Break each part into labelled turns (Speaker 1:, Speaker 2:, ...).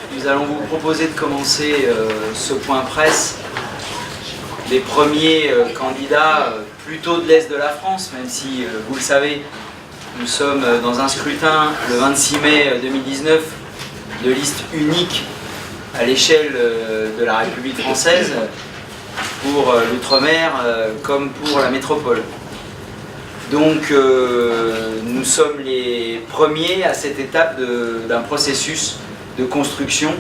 Speaker 1: Nous allons vous proposer de commencer ce point presse des premiers candidats plutôt de l'Est de la France, même si, vous le savez, nous sommes dans un scrutin le 26 mai 2019 de liste unique à l'échelle de la République française pour l'outre-mer comme pour la métropole. Donc nous sommes les premiers à cette étape d'un processus de construction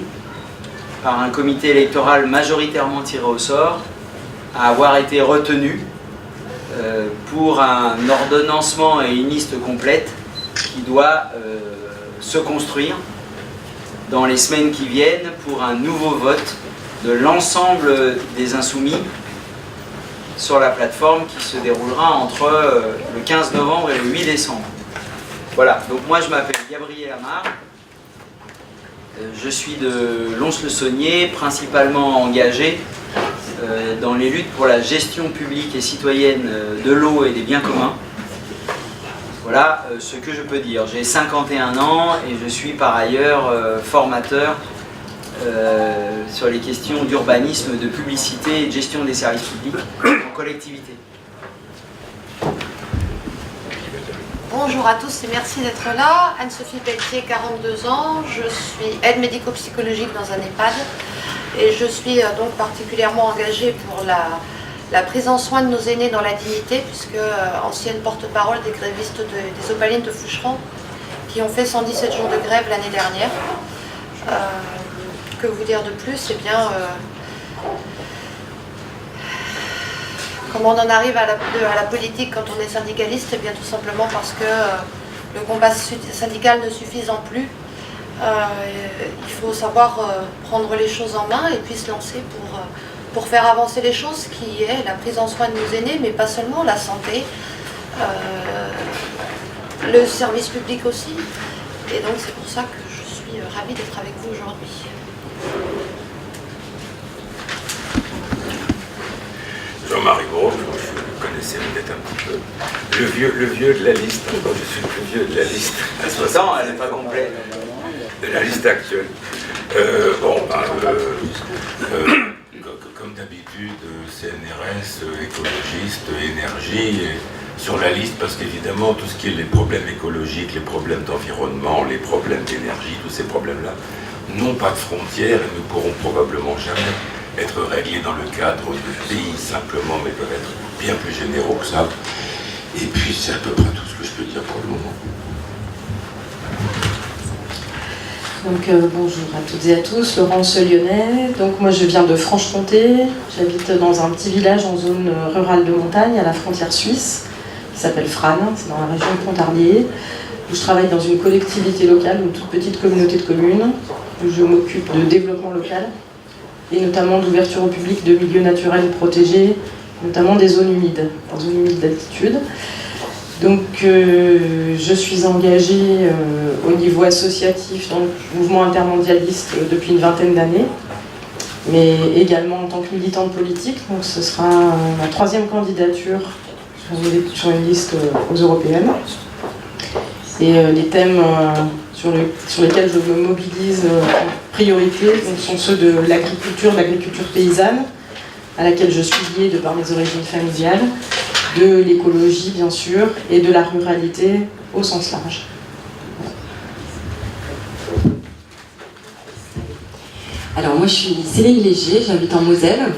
Speaker 1: par un comité électoral majoritairement tiré au sort à avoir été retenu pour un ordonnancement et une liste complète qui doit se construire dans les semaines qui viennent pour un nouveau vote de l'ensemble des insoumis sur la plateforme qui se déroulera entre le 15 novembre et le 8 décembre. Voilà, donc moi je m'appelle Gabriel Amar, je suis de Lons-le-Saunier, principalement engagé dans les luttes pour la gestion publique et citoyenne de l'eau et des biens communs. Voilà ce que je peux dire. J'ai 51 ans et je suis par ailleurs formateur sur les questions d'urbanisme, de publicité et de gestion des services publics en collectivité.
Speaker 2: Bonjour à tous et merci d'être là. Anne-Sophie Pelletier, 42 ans. Je suis aide médico-psychologique dans un EHPAD et je suis donc particulièrement engagée pour la prise en soin de nos aînés dans la dignité, puisque ancienne porte-parole des grévistes des Opalines de Foucheron qui ont fait 117 jours de grève l'année dernière. Que vous dire de plus? Eh bien, comment on en arrive à la politique quand on est syndicaliste? Eh bien, tout simplement parce que le combat syndical ne suffisant plus, il faut savoir prendre les choses en main et puis se lancer pour faire avancer les choses, qui est la prise en soin de nos aînés, mais pas seulement, la santé, le service public aussi. Et donc c'est pour ça que je suis ravie d'être avec vous aujourd'hui.
Speaker 3: Jean-Marie Gros, vous connaissez peut-être un petit peu. Le vieux de la liste, encore je suis le plus vieux de la liste.
Speaker 1: À 60 ans, elle n'est pas complète.
Speaker 3: De la liste actuelle. Comme d'habitude, CNRS, écologiste, énergie, sur la liste, parce qu'évidemment, tout ce qui est les problèmes écologiques, les problèmes d'environnement, les problèmes d'énergie, tous ces problèmes-là, n'ont pas de frontières et ne pourront probablement jamais être réglés dans le cadre du pays simplement, mais peuvent être bien plus généraux que ça. Et puis, c'est à peu près tout ce que je peux dire pour le moment.
Speaker 4: Donc bonjour à toutes et à tous, Laurence Lyonnais. Donc moi je viens de Franche-Comté, j'habite dans un petit village en zone rurale de montagne à la frontière suisse, qui s'appelle Frane, c'est dans la région de Pontarlier, où je travaille dans une collectivité locale, une toute petite communauté de communes, où je m'occupe de développement local, et notamment d'ouverture au public de milieux naturels protégés, notamment des zones humides d'altitude. Donc je suis engagée au niveau associatif dans le mouvement intermondialiste depuis une vingtaine d'années, mais également en tant que militante politique. Donc ce sera ma troisième candidature sur une liste aux européennes. Et les thèmes sur lesquels je me mobilise en priorité donc, sont ceux de l'agriculture paysanne, à laquelle je suis liée de par mes origines familiales, de l'écologie bien sûr, et de la ruralité au sens large.
Speaker 5: Alors moi je suis Céline Léger, j'habite en Moselle.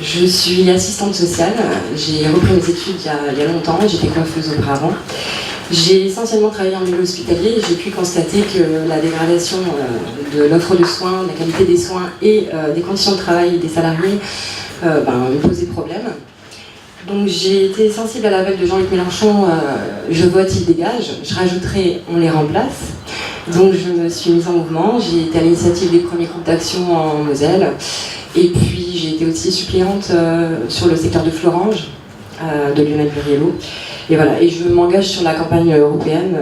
Speaker 5: Je suis assistante sociale, j'ai repris mes études il y a longtemps, j'étais coiffeuse auparavant. J'ai essentiellement travaillé en milieu hospitalier et j'ai pu constater que la dégradation de l'offre de soins, de la qualité des soins et des conditions de travail des salariés me posait problème. Donc j'ai été sensible à l'appel de Jean-Luc Mélenchon, je vote, il dégage. Je rajouterai, on les remplace. Donc je me suis mise en mouvement, j'ai été à l'initiative des premiers groupes d'action en Moselle. Et puis j'ai été aussi suppléante sur le secteur de Florange, de Lionel Buriello. Et voilà, et je m'engage sur la campagne européenne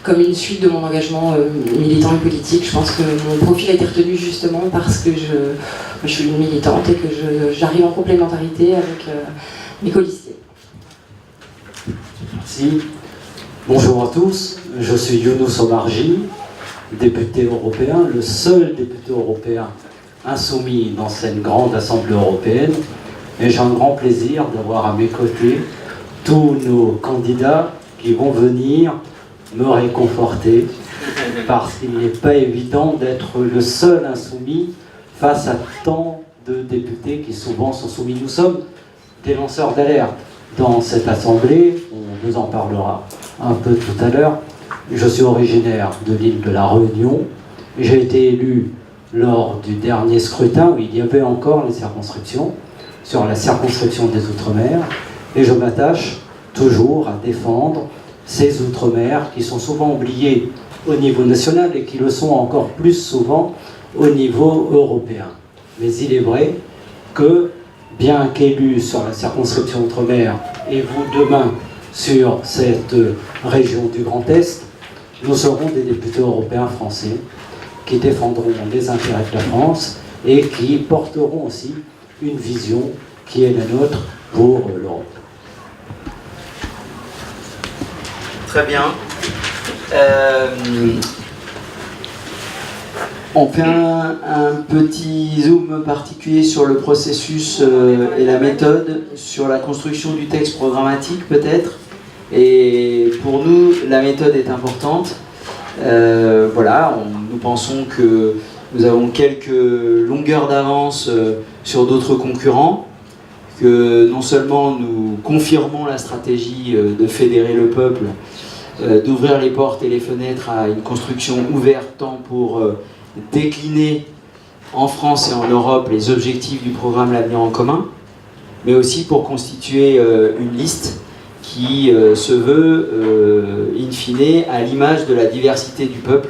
Speaker 5: comme une suite de mon engagement militant et politique. Je pense que mon profil a été retenu justement parce que je suis une militante et que j'arrive en complémentarité avec mes colistiers.
Speaker 6: Merci. Bonjour à tous, je suis Younous Omarji, député européen, le seul député européen insoumis dans cette grande assemblée européenne. Et j'ai un grand plaisir d'avoir à mes côtés tous nos candidats qui vont venir me réconforter, parce qu'il n'est pas évident d'être le seul insoumis face à tant de députés qui souvent sont soumis. Nous sommes des lanceurs d'alerte dans cette assemblée, on nous en parlera un peu tout à l'heure. Je suis originaire de l'île de la Réunion, j'ai été élu lors du dernier scrutin où il y avait encore les circonscriptions, sur la circonscription des Outre-mer, et je m'attache toujours à défendre ces Outre-mer qui sont souvent oubliés au niveau national et qui le sont encore plus souvent au niveau européen. Mais il est vrai que, bien qu'élu sur la circonscription Outre-mer et vous demain sur cette région du Grand Est, nous serons des députés européens français qui défendront les intérêts de la France et qui porteront aussi une vision qui est la nôtre pour l'Europe.
Speaker 1: Très bien.
Speaker 7: On fait un petit zoom particulier sur le processus et la méthode, sur la construction du texte programmatique peut-être. Et pour nous, la méthode est importante. Voilà, nous pensons que nous avons quelques longueurs d'avance sur d'autres concurrents, que non seulement nous confirmons la stratégie de fédérer le peuple, d'ouvrir les portes et les fenêtres à une construction ouverte tant pour décliner en France et en Europe les objectifs du programme L'Avenir en commun, mais aussi pour constituer une liste qui se veut, in fine, à l'image de la diversité du peuple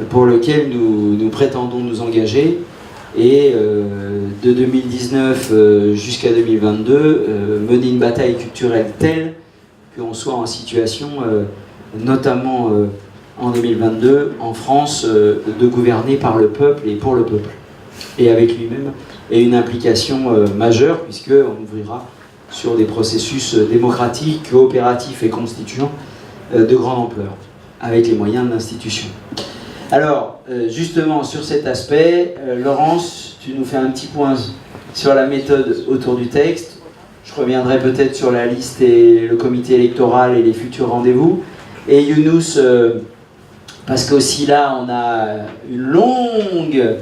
Speaker 7: pour lequel nous prétendons nous engager. Et de 2019 jusqu'à 2022, mener une bataille culturelle telle qu'on soit en situation, notamment en 2022, en France, de gouverner par le peuple et pour le peuple, et avec lui-même, et une implication majeure, puisqu'on ouvrira sur des processus démocratiques, coopératifs et constituants de grande ampleur, avec les moyens de l'institution. Alors, justement, sur cet aspect, Laurence, tu nous fais un petit point sur la méthode autour du texte. Je reviendrai peut-être sur la liste et le comité électoral et les futurs rendez-vous. Et Younous, parce qu'aussi là, on a une longue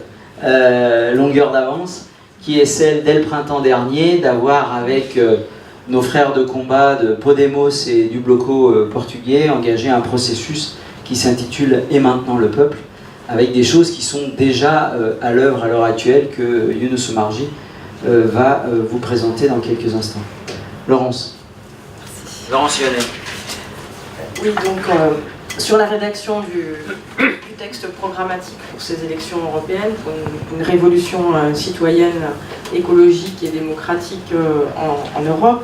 Speaker 7: longueur d'avance, qui est celle, dès le printemps dernier, d'avoir, avec nos frères de combat de Podemos et du Bloco portugais, engagé un processus qui s'intitule « Et maintenant le peuple », avec des choses qui sont déjà à l'œuvre à l'heure actuelle, que Younous Omarjee va vous présenter dans quelques instants. Laurence.
Speaker 1: Laurence Yonnet.
Speaker 4: Oui, donc sur la rédaction du texte programmatique pour ces élections européennes, pour une révolution citoyenne, écologique et démocratique en Europe.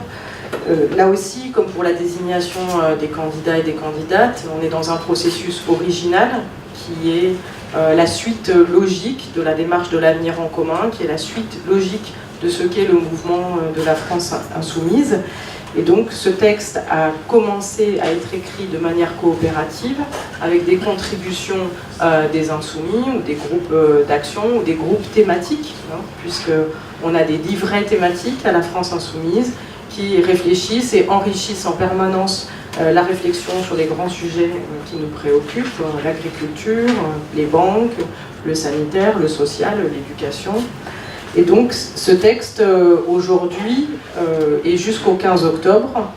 Speaker 4: Là aussi, comme pour la désignation des candidats et des candidates, on est dans un processus original qui est la suite logique de la démarche de l'avenir en commun, qui est la suite logique de ce qu'est le mouvement de la France insoumise. Et donc ce texte a commencé à être écrit de manière coopérative, avec des contributions des insoumis, ou des groupes d'action, ou des groupes thématiques, hein, puisqu'on a des livrets thématiques à la France insoumise, qui réfléchissent et enrichissent en permanence la réflexion sur les grands sujets qui nous préoccupent, l'agriculture, les banques, le sanitaire, le social, l'éducation. Et donc ce texte, aujourd'hui, et jusqu'au 15 octobre,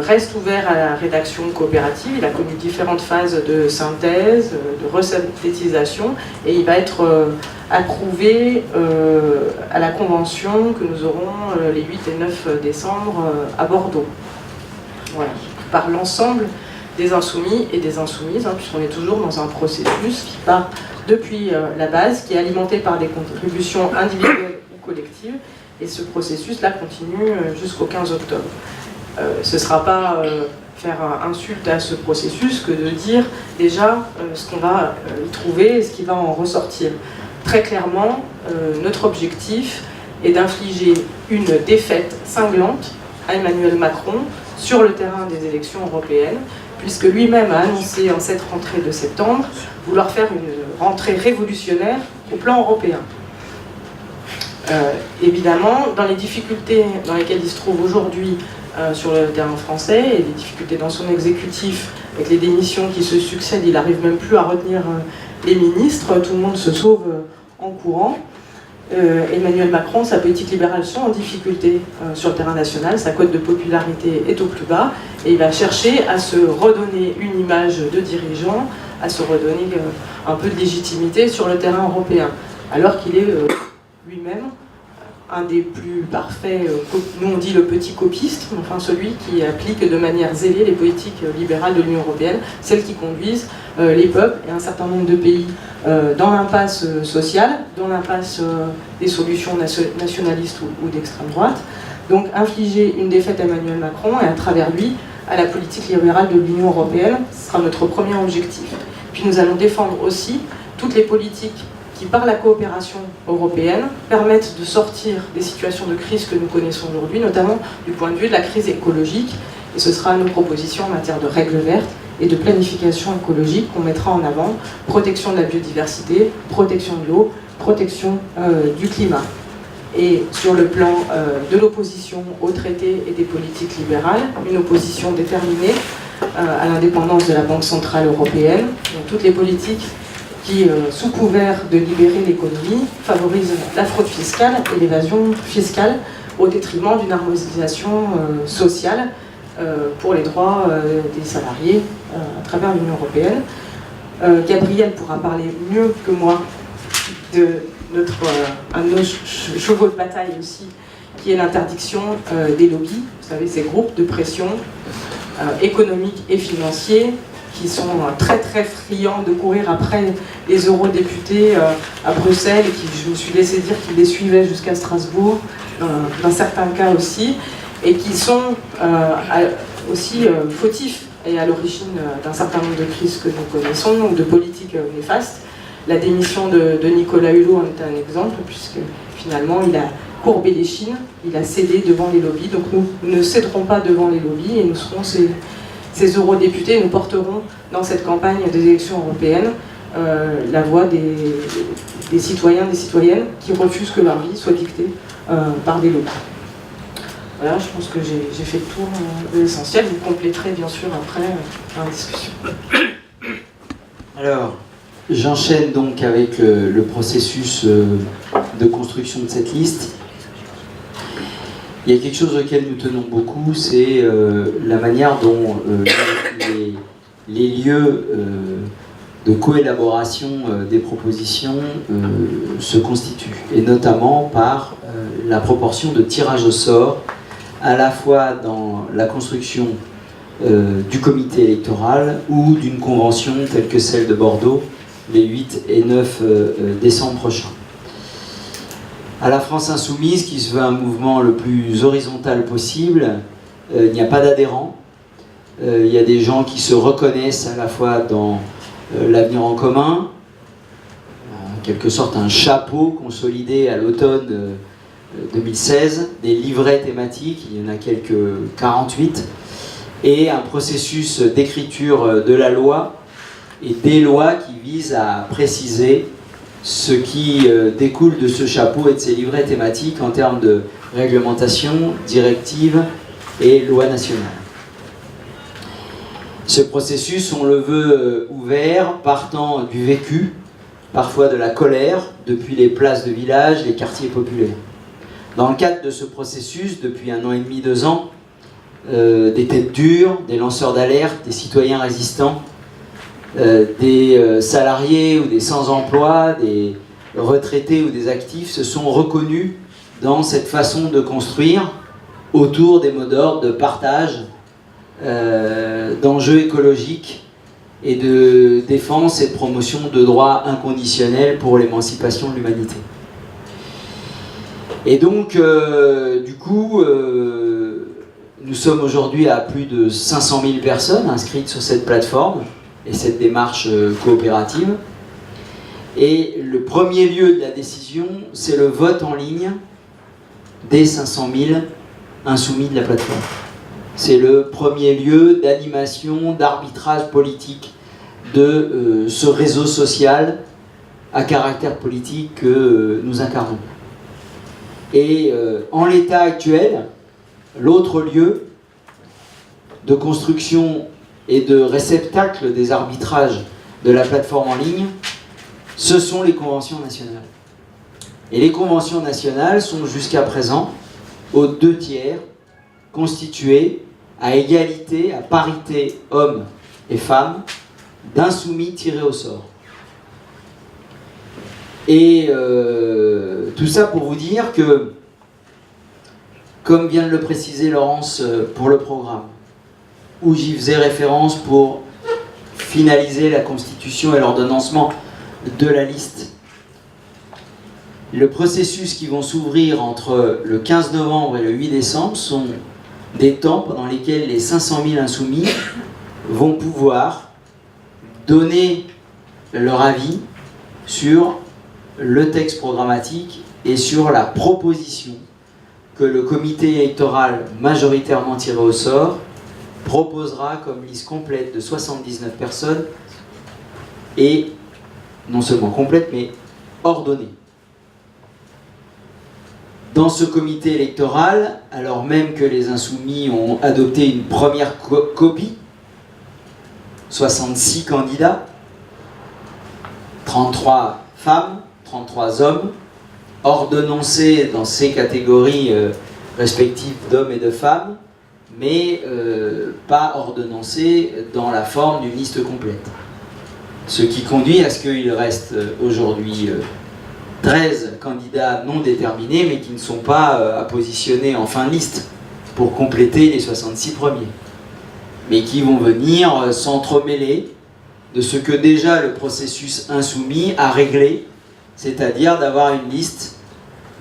Speaker 4: reste ouvert à la rédaction coopérative. Il a connu différentes phases de synthèse, de resynthétisation, et il va être approuvé à la convention que nous aurons les 8 et 9 décembre à Bordeaux. Voilà. Par l'ensemble des insoumis et des insoumises, hein, puisqu'on est toujours dans un processus qui part depuis la base, qui est alimenté par des contributions individuelles ou collectives, et ce processus-là continue jusqu'au 15 octobre. Ce ne sera pas faire insulte à ce processus que de dire déjà ce qu'on va y trouver et ce qui va en ressortir. Très clairement, notre objectif est d'infliger une défaite cinglante à Emmanuel Macron sur le terrain des élections européennes, puisque lui-même a annoncé en cette rentrée de septembre vouloir faire une rentrée révolutionnaire au plan européen. Évidemment, dans les difficultés dans lesquelles il se trouve aujourd'hui sur le terrain français, et les difficultés dans son exécutif, avec les démissions qui se succèdent, il n'arrive même plus à retenir les ministres, tout le monde se sauve en courant. Emmanuel Macron, sa politique libérale sont en difficulté sur le terrain national, sa cote de popularité est au plus bas, et il va chercher à se redonner une image de dirigeant, à se redonner un peu de légitimité sur le terrain européen, alors qu'il est lui-même un des plus parfaits, nous on dit le petit copiste, enfin celui qui applique de manière zélée les politiques libérales de l'Union européenne, celles qui conduisent les peuples et un certain nombre de pays dans l'impasse sociale, dans l'impasse des solutions nationalistes ou d'extrême droite. Donc infliger une défaite à Emmanuel Macron et à travers lui à la politique libérale de l'Union européenne, ce sera notre premier objectif. Puis nous allons défendre aussi toutes les politiques qui, par la coopération européenne, permettent de sortir des situations de crise que nous connaissons aujourd'hui, notamment du point de vue de la crise écologique. Et ce sera nos propositions en matière de règles vertes et de planification écologique qu'on mettra en avant, protection de la biodiversité, protection de l'eau, protection du climat. Et sur le plan de l'opposition aux traités et des politiques libérales, une opposition déterminée à l'indépendance de la Banque centrale européenne, donc toutes les politiques qui, sous couvert de libérer l'économie, favorisent la fraude fiscale et l'évasion fiscale au détriment d'une harmonisation sociale pour les droits des salariés à travers l'Union européenne. Gabriel pourra parler mieux que moi de un de nos chevaux de bataille aussi, qui est l'interdiction des lobbies, vous savez, ces groupes de pression économiques et financiers qui sont très très friands de courir après les eurodéputés à Bruxelles et qui, je me suis laissé dire qu'ils les suivaient jusqu'à Strasbourg, dans certains cas aussi, et qui sont aussi fautifs et à l'origine d'un certain nombre de crises que nous connaissons ou de politiques néfastes. La démission de Nicolas Hulot en est un exemple, puisque finalement il a courbé les chines, il a cédé devant les lobbies, donc nous ne céderons pas devant les lobbies et nous serons ces eurodéputés, nous porterons dans cette campagne des élections européennes la voix des citoyens, des citoyennes qui refusent que leur vie soit dictée par des lobbies. Voilà, je pense que j'ai fait le tour de l'essentiel, vous compléterez bien sûr après dans la discussion.
Speaker 7: Alors, j'enchaîne donc avec le processus de construction de cette liste. Il y a quelque chose auquel nous tenons beaucoup, c'est la manière dont les lieux de coélaboration des propositions se constituent, et notamment par la proportion de tirage au sort, à la fois dans la construction du comité électoral ou d'une convention telle que celle de Bordeaux les 8 et 9 décembre prochains. À la France Insoumise, qui se veut un mouvement le plus horizontal possible, il n'y a pas d'adhérents. Il y a des gens qui se reconnaissent à la fois dans l'avenir en commun, en quelque sorte un chapeau consolidé à l'automne 2016, des livrets thématiques, il y en a quelques 48, et un processus d'écriture de la loi et des lois qui visent à préciser ce qui découle de ce chapeau et de ces livrets thématiques en termes de réglementation, directives et loi nationale. Ce processus, on le veut ouvert, partant du vécu, parfois de la colère, depuis les places de village, les quartiers populaires. Dans le cadre de ce processus, depuis 1 an et demi, 2 ans, des têtes dures, des lanceurs d'alerte, des citoyens résistants, des salariés ou des sans-emploi, des retraités ou des actifs se sont reconnus dans cette façon de construire autour des mots d'ordre de partage, d'enjeux écologiques et de défense et de promotion de droits inconditionnels pour l'émancipation de l'humanité. Et donc, du coup, nous sommes aujourd'hui à plus de 500 000 personnes inscrites sur cette plateforme et cette démarche coopérative. Et le premier lieu de la décision, c'est le vote en ligne des 500 000 insoumis de la plateforme. C'est le premier lieu d'animation, d'arbitrage politique de ce réseau social à caractère politique que nous incarnons. Et en l'état actuel, l'autre lieu de construction et de réceptacle des arbitrages de la plateforme en ligne, ce sont les conventions nationales. Et les conventions nationales sont jusqu'à présent aux 2/3 constituées à égalité, à parité hommes et femmes, d'insoumis tirés au sort. Et tout ça pour vous dire que, comme vient de le préciser Laurence pour le programme, où j'y faisais référence pour finaliser la constitution et l'ordonnancement de la liste, le processus qui vont s'ouvrir entre le 15 novembre et le 8 décembre sont des temps pendant lesquels les 500 000 insoumis vont pouvoir donner leur avis sur le texte programmatique et sur la proposition que le comité électoral majoritairement tiré au sort proposera comme liste complète de 79 personnes et non seulement complète mais ordonnée. Dans ce comité électoral, alors même que les insoumis ont adopté une première copie, 66 candidats, 33 femmes, 33 hommes, ordonnancés dans ces catégories respectives d'hommes et de femmes, mais pas ordonnancés dans la forme d'une liste complète. Ce qui conduit à ce qu'il reste aujourd'hui 13 candidats non déterminés, mais qui ne sont pas à positionner en fin de liste pour compléter les 66 premiers, mais qui vont venir s'entremêler de ce que déjà le processus insoumis a réglé, c'est-à-dire d'avoir une liste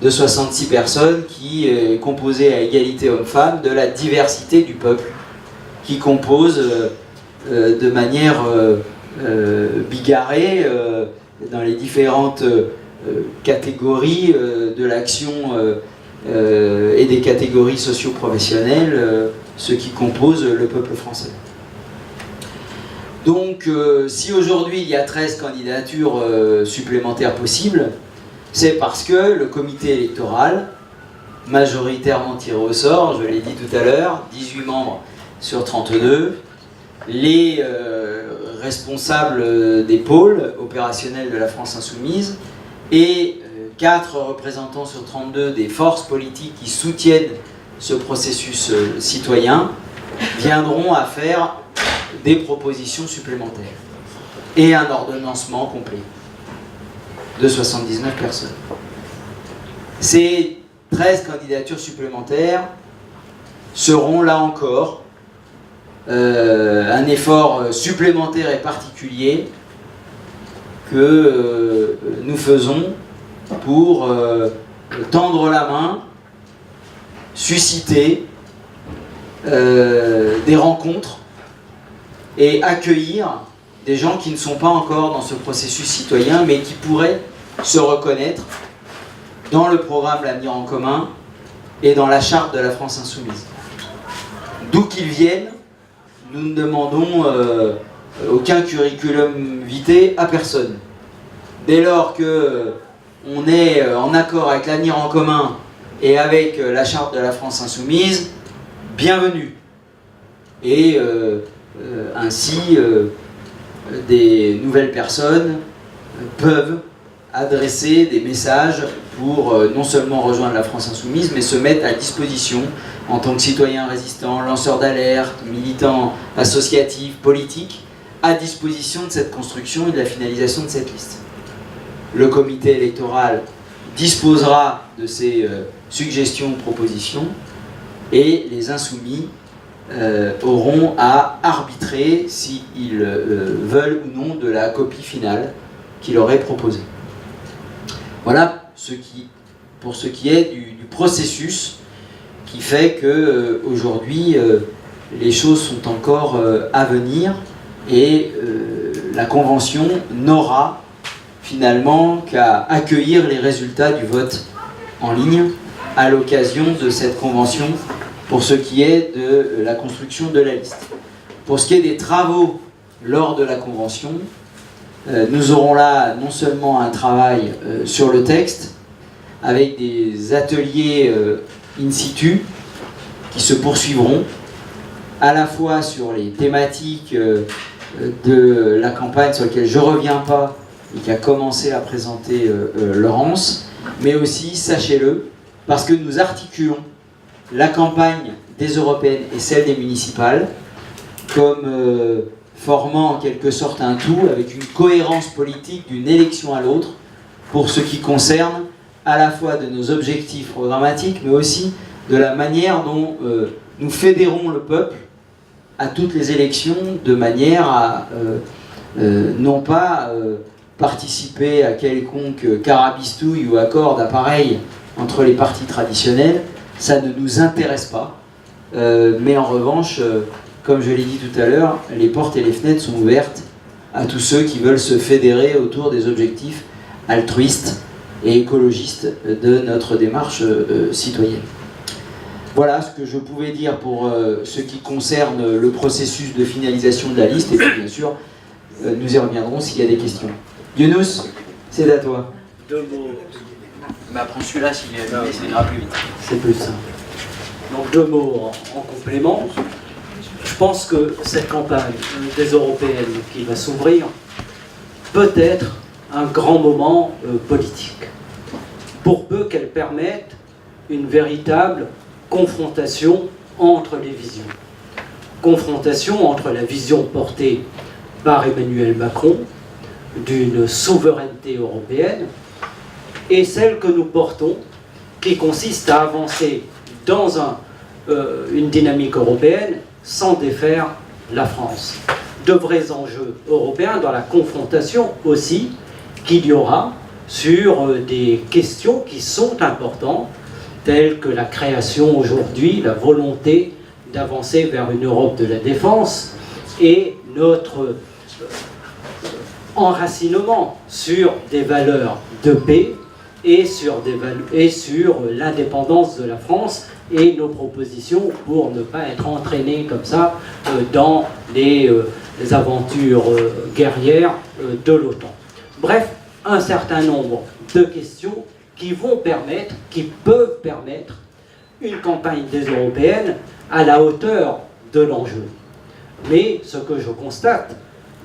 Speaker 7: de 66 personnes qui est composée à égalité hommes-femmes de la diversité du peuple, qui compose de manière bigarrée dans les différentes catégories de l'action et des catégories socio-professionnelles, ce qui compose le peuple français. Donc si aujourd'hui il y a 13 candidatures supplémentaires possibles, c'est parce que le comité électoral, majoritairement tiré au sort, je l'ai dit tout à l'heure, 18 membres sur 32, les responsables des pôles opérationnels de la France Insoumise et 4 représentants sur 32 des forces politiques qui soutiennent ce processus citoyen viendront à faire des propositions supplémentaires et un ordonnancement complet de 79 personnes. Ces 13 candidatures supplémentaires seront là encore un effort supplémentaire et particulier que nous faisons pour tendre la main, susciter des rencontres et accueillir des gens qui ne sont pas encore dans ce processus citoyen mais qui pourraient se reconnaître dans le programme L'Avenir en commun et dans la charte de la France Insoumise. D'où qu'ils viennent, nous ne demandons aucun curriculum vitae à personne. Dès lors qu'on est en accord avec l'Avenir en commun et avec la charte de la France Insoumise, bienvenue. Et ainsi, des nouvelles personnes peuvent adresser des messages pour non seulement rejoindre la France Insoumise, mais se mettre à disposition en tant que citoyen résistant, lanceur d'alerte, militant associatif, politique, à disposition de cette construction et de la finalisation de cette liste. Le comité électoral disposera de ces suggestions, propositions, et les insoumis auront à arbitrer s'ils veulent ou non de la copie finale qu'il aurait proposée. Voilà pour ce qui est du processus qui fait que aujourd'hui les choses sont encore à venir et la Convention n'aura finalement qu'à accueillir les résultats du vote en ligne à l'occasion de cette Convention pour ce qui est de la construction de la liste. Pour ce qui est des travaux lors de la convention, nous aurons là non seulement un travail sur le texte, avec des ateliers in situ qui se poursuivront, à la fois sur les thématiques de la campagne sur lesquelles je ne reviens pas et qui a commencé à présenter Laurence, mais aussi, sachez-le, parce que nous articulons la campagne des européennes et celle des municipales comme formant en quelque sorte un tout avec une cohérence politique d'une élection à l'autre pour ce qui concerne à la fois de nos objectifs programmatiques mais aussi de la manière dont nous fédérons le peuple à toutes les élections de manière à non pas participer à quelconque carabistouille ou accord d'appareil entre les partis traditionnels, ça ne nous intéresse pas. Mais en revanche, comme je l'ai dit tout à l'heure, les portes et les fenêtres sont ouvertes à tous ceux qui veulent se fédérer autour des objectifs altruistes et écologistes de notre démarche citoyenne. Voilà ce que je pouvais dire pour ce qui concerne le processus de finalisation de la liste, et puis bien sûr, nous y reviendrons s'il y a des questions. Younous, c'est à toi.
Speaker 6: 2 mots.
Speaker 1: Bah, prends celui-là, s'il est allumé, ça ira plus vite.
Speaker 6: C'est plus simple. Donc 2 mots en complément. Je pense que cette campagne des européennes qui va s'ouvrir peut être un grand moment politique, pour peu qu'elle permette une véritable confrontation entre les visions. Confrontation entre la vision portée par Emmanuel Macron d'une souveraineté européenne et celle que nous portons, qui consiste à avancer dans une dynamique européenne sans défaire la France. De vrais enjeux européens dans la confrontation aussi qu'il y aura sur des questions qui sont importantes, telles que la création aujourd'hui, la volonté d'avancer vers une Europe de la défense et notre enracinement sur des valeurs de paix et sur l'indépendance de la France et nos propositions pour ne pas être entraînés comme ça dans les aventures guerrières de l'OTAN. Bref, un certain nombre de questions qui peuvent permettre une campagne des européennes à la hauteur de l'enjeu. Mais ce que je constate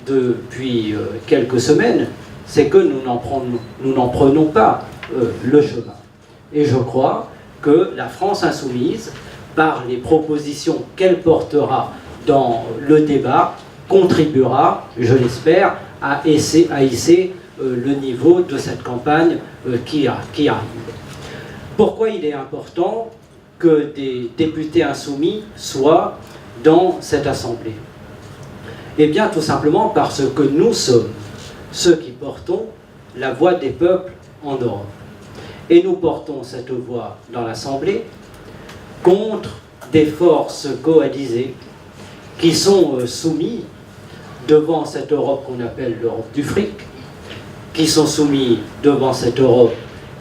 Speaker 6: depuis quelques semaines, c'est que nous n'en prenons pas le chemin. Et je crois que la France insoumise, par les propositions qu'elle portera dans le débat, contribuera, je l'espère, à hisser le niveau de cette campagne qui arrive. Pourquoi il est important que des députés insoumis soient dans cette assemblée? Eh bien, tout simplement parce que nous sommes ceux qui portons la voix des peuples en Europe. Et nous portons cette voix dans l'Assemblée contre des forces coalisées qui sont soumises devant cette Europe qu'on appelle l'Europe du fric, qui sont soumis devant cette Europe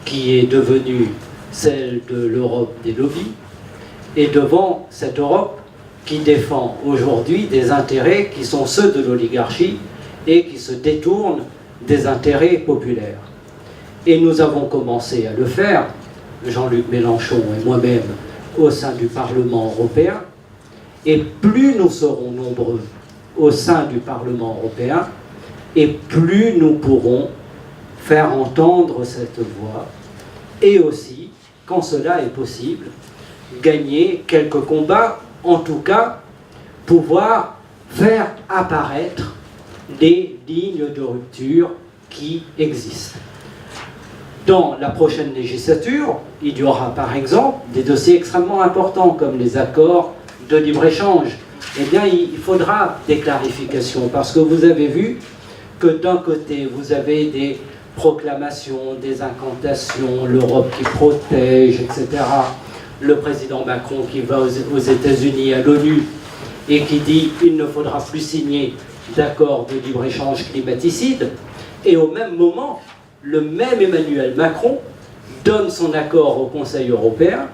Speaker 6: qui est devenue celle de l'Europe des lobbies, et devant cette Europe qui défend aujourd'hui des intérêts qui sont ceux de l'oligarchie et qui se détournent des intérêts populaires. Et nous avons commencé à le faire, Jean-Luc Mélenchon et moi-même, au sein du Parlement européen, et plus nous serons nombreux au sein du Parlement européen, et plus nous pourrons faire entendre cette voix, et aussi, quand cela est possible, gagner quelques combats, en tout cas, pouvoir faire apparaître les lignes de rupture qui existent. Dans la prochaine législature, il y aura par exemple des dossiers extrêmement importants comme les accords de libre-échange. Eh bien, il faudra des clarifications parce que vous avez vu que d'un côté, vous avez des proclamations, des incantations, l'Europe qui protège, etc. Le président Macron qui va aux États-Unis, à l'ONU, et qui dit qu'il ne faudra plus signer d'accords de libre-échange climaticides. Et au même moment, le même Emmanuel Macron donne son accord au Conseil européen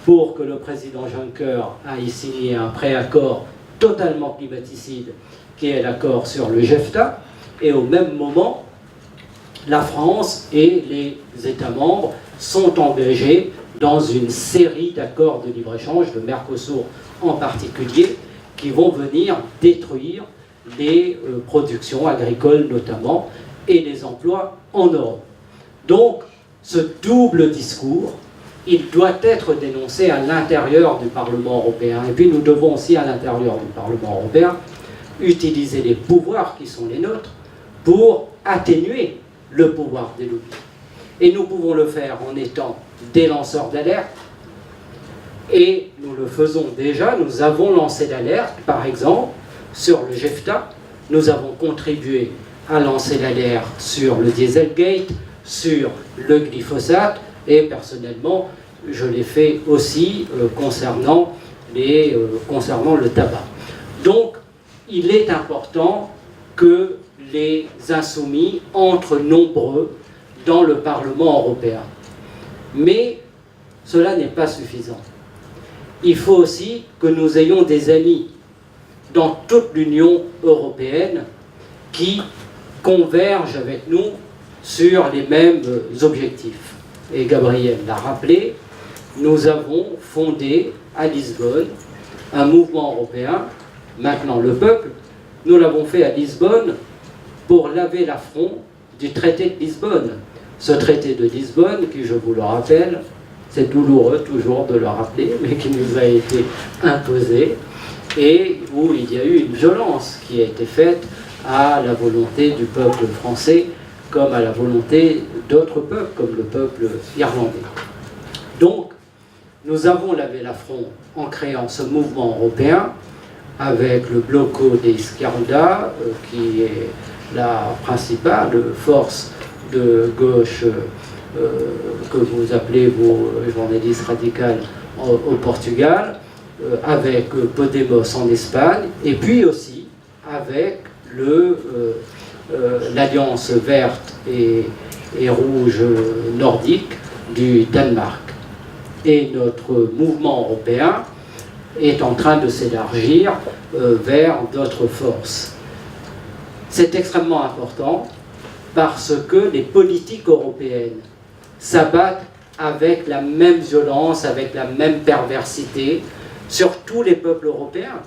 Speaker 6: pour que le président Juncker aille signer un préaccord totalement climaticide, qui est l'accord sur le JEFTA, et au même moment, la France et les États membres sont engagés dans une série d'accords de libre-échange, le Mercosur en particulier, qui vont venir détruire les productions agricoles notamment et les emplois en Europe. Donc, ce double discours, il doit être dénoncé à l'intérieur du Parlement européen. Et puis nous devons aussi, à l'intérieur du Parlement européen, utiliser les pouvoirs qui sont les nôtres pour atténuer le pouvoir des lobbies. Et nous pouvons le faire en étant des lanceurs d'alerte. Et nous le faisons déjà, nous avons lancé l'alerte, par exemple, sur le JEFTA. Nous avons contribué à lancer l'alerte sur le Dieselgate, sur le glyphosate, et personnellement, je l'ai fait aussi concernant le tabac. Donc, il est important que les insoumis entrent nombreux dans le Parlement européen. Mais cela n'est pas suffisant. Il faut aussi que nous ayons des amis dans toute l'Union européenne qui convergent avec nous sur les mêmes objectifs. Et Gabriel l'a rappelé, nous avons fondé à Lisbonne un mouvement européen, maintenant le peuple. Nous l'avons fait à Lisbonne pour laver l'affront du traité de Lisbonne. Ce traité de Lisbonne, qui, je vous le rappelle, c'est douloureux toujours de le rappeler, mais qui nous a été imposé, et où il y a eu une violence qui a été faite à la volonté du peuple français, comme à la volonté d'autres peuples, comme le peuple irlandais. Donc, nous avons lavé l'affront en créant ce mouvement européen avec le Bloco de Izquierda, qui est la principale force de gauche que vous appelez, vous, journalistes radicales, au Portugal, avec Podemos en Espagne, et puis aussi avec l'Alliance verte et rouge nordique du Danemark. Et notre mouvement européen est en train de s'élargir vers d'autres forces. C'est extrêmement important parce que les politiques européennes s'abattent avec la même violence, avec la même perversité sur tous les peuples européens,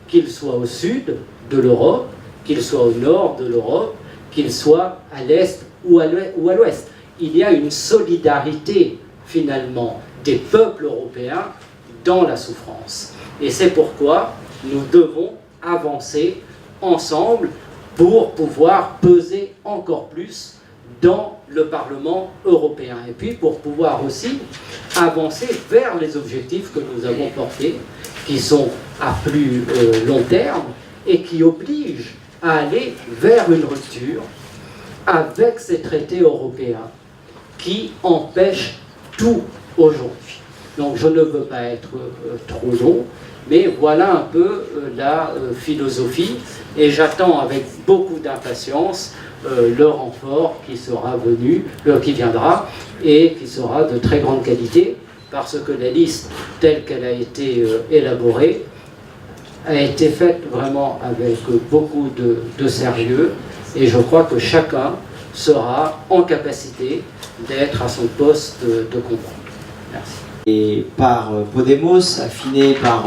Speaker 6: qu'ils soient au sud de l'Europe, qu'ils soient au nord de l'Europe, qu'ils soient à l'est ou à l'ouest. Il y a une solidarité, finalement, des peuples européens dans la souffrance. Et c'est pourquoi nous devons avancer ensemble pour pouvoir peser encore plus dans le Parlement européen. Et puis pour pouvoir aussi avancer vers les objectifs que nous avons portés, qui sont à plus long terme et qui obligent à aller vers une rupture avec ces traités européens qui empêchent tout aujourd'hui. Donc je ne veux pas être trop long, mais voilà un peu la philosophie, et j'attends avec beaucoup d'impatience le renfort qui sera venu, qui viendra, et qui sera de très grande qualité, parce que la liste telle qu'elle a été élaborée a été faite vraiment avec beaucoup de sérieux, et je crois que chacun sera en capacité d'être à son poste de combat. Merci.
Speaker 7: Et par Podemos, affiné par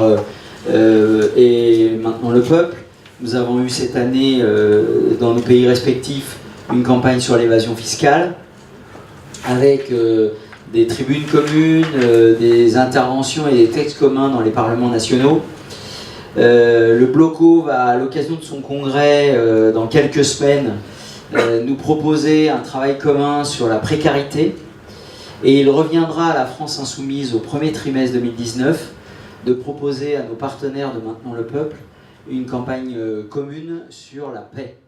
Speaker 7: et maintenant le peuple, nous avons eu cette année dans nos pays respectifs une campagne sur l'évasion fiscale avec des tribunes communes, des interventions et des textes communs dans les parlements nationaux. Le Bloco va, à l'occasion de son congrès dans quelques semaines, nous proposer un travail commun sur la précarité, et il reviendra à la France Insoumise au premier trimestre 2019 de proposer à nos partenaires de Maintenant le Peuple une campagne commune sur la paix.